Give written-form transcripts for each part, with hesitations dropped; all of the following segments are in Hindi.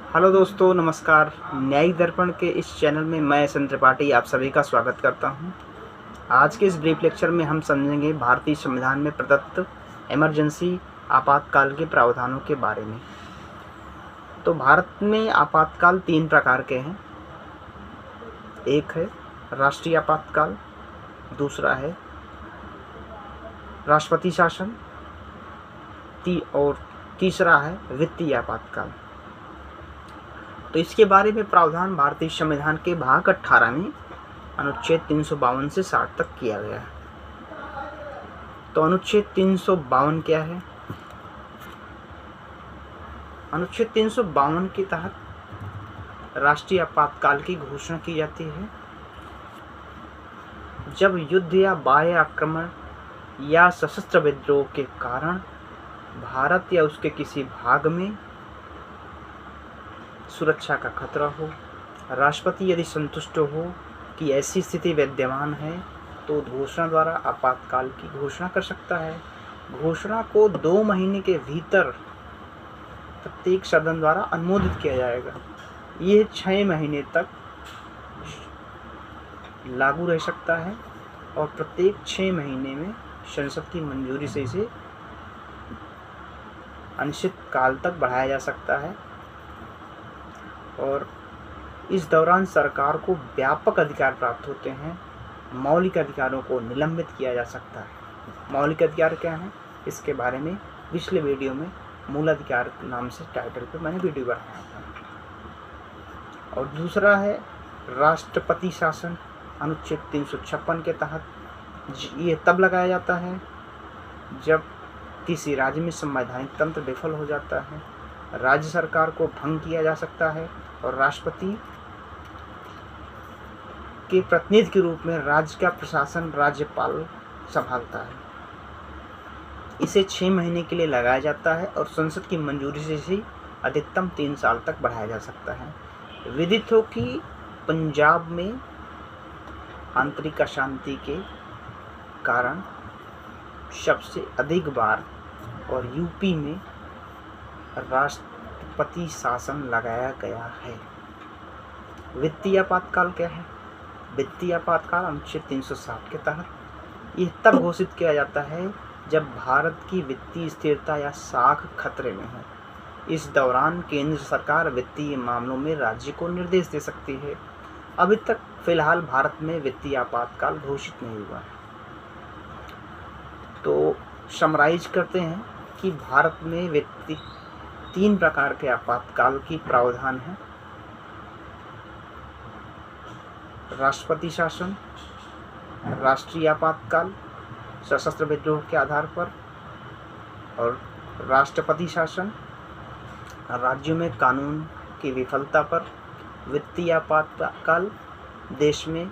हेलो दोस्तों, नमस्कार। न्यायिक दर्पण के इस चैनल में मैं एस एन त्रिपाठी आप सभी का स्वागत करता हूं। आज के इस ब्रीफ लेक्चर में हम समझेंगे भारतीय संविधान में प्रदत्त इमरजेंसी आपातकाल के प्रावधानों के बारे में। तो भारत में आपातकाल 3 प्रकार के हैं। एक है राष्ट्रीय आपातकाल, दूसरा है राष्ट्रपति शासन और तीसरा है वित्तीय आपातकाल। तो इसके बारे में प्रावधान भारतीय संविधान के भाग 18 में अनुच्छेद 352 से 60 तक किया गया है। तो अनुच्छेद 352 क्या है? अनुच्छेद 352 के तहत राष्ट्रीय आपातकाल की घोषणा की जाती है जब युद्ध या बाह्य आक्रमण या सशस्त्र विद्रोह के कारण भारत या उसके किसी भाग में सुरक्षा का खतरा हो, राष्ट्रपति यदि संतुष्ट हो कि ऐसी स्थिति विद्यमान है तो घोषणा द्वारा आपातकाल की घोषणा कर सकता है। घोषणा को 2 महीने के भीतर प्रत्येक सदन द्वारा अनुमोदित किया जाएगा। यह 6 महीने तक लागू रह सकता है और प्रत्येक 6 महीने में संसद की मंजूरी से इसे अनिश्चित काल तक बढ़ाया जा सकता है और इस दौरान सरकार को व्यापक अधिकार प्राप्त होते हैं। मौलिक अधिकारों को निलंबित किया जा सकता है। मौलिक अधिकार क्या हैं, इसके बारे में पिछले वीडियो में मूल अधिकार नाम से टाइटल पे मैंने वीडियो बनाया था। और दूसरा है राष्ट्रपति शासन। अनुच्छेद 356 के तहत ये तब लगाया जाता है जब किसी राज्य में संवैधानिक तंत्र विफल हो जाता है, राज्य सरकार को भंग किया जा सकता है और राष्ट्रपति के प्रतिनिधि के रूप में राज्य का प्रशासन राज्यपाल संभालता है। इसे 6 महीने के लिए लगाया जाता है और संसद की मंजूरी से इसे अधिकतम 3 साल तक बढ़ाया जा सकता है। विदित हो कि पंजाब में आंतरिक अशांति के कारण सबसे अधिक बार और यूपी में राष्ट्रपति शासन लगाया गया है। वित्तीय आपातकाल क्या है? वित्तीय आपातकाल अनुच्छेद 360 के तहत यह तब घोषित किया जाता है जब भारत की वित्तीय स्थिरता या साख खतरे में हो। इस दौरान केंद्र सरकार वित्तीय मामलों में राज्य को निर्देश दे सकती है। अभी तक फिलहाल भारत में वित्तीय आपातकाल घोषित नहीं हुआ है। तो समराइज करते हैं कि भारत में 3 प्रकार के आपातकाल की प्रावधान है। राष्ट्रपति शासन, राष्ट्रीय आपातकाल सशस्त्र विद्रोह के आधार पर, और राष्ट्रपति शासन राज्यों में कानून की विफलता पर, वित्तीय आपातकाल देश में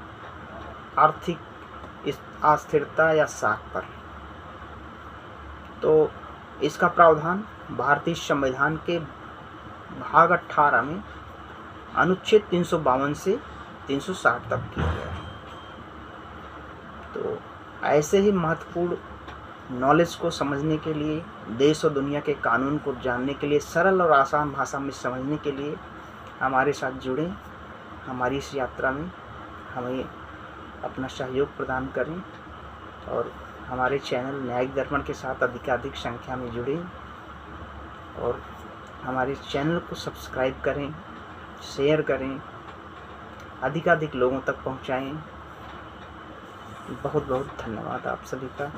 आर्थिक अस्थिरता या साख पर। तो इसका प्रावधान भारतीय संविधान के भाग 18 में अनुच्छेद 352 से 360 तक किया गया है। तो ऐसे ही महत्वपूर्ण नॉलेज को समझने के लिए, देश और दुनिया के कानून को जानने के लिए, सरल और आसान भाषा में समझने के लिए हमारे साथ जुड़ें। हमारी इस यात्रा में हमें अपना सहयोग प्रदान करें और हमारे चैनल न्यायिक दर्पण के साथ अधिकाधिक संख्या में जुड़ें और हमारे चैनल को सब्सक्राइब करें, शेयर करें, अधिकाधिक लोगों तक पहुंचाएं। बहुत बहुत धन्यवाद आप सभी का।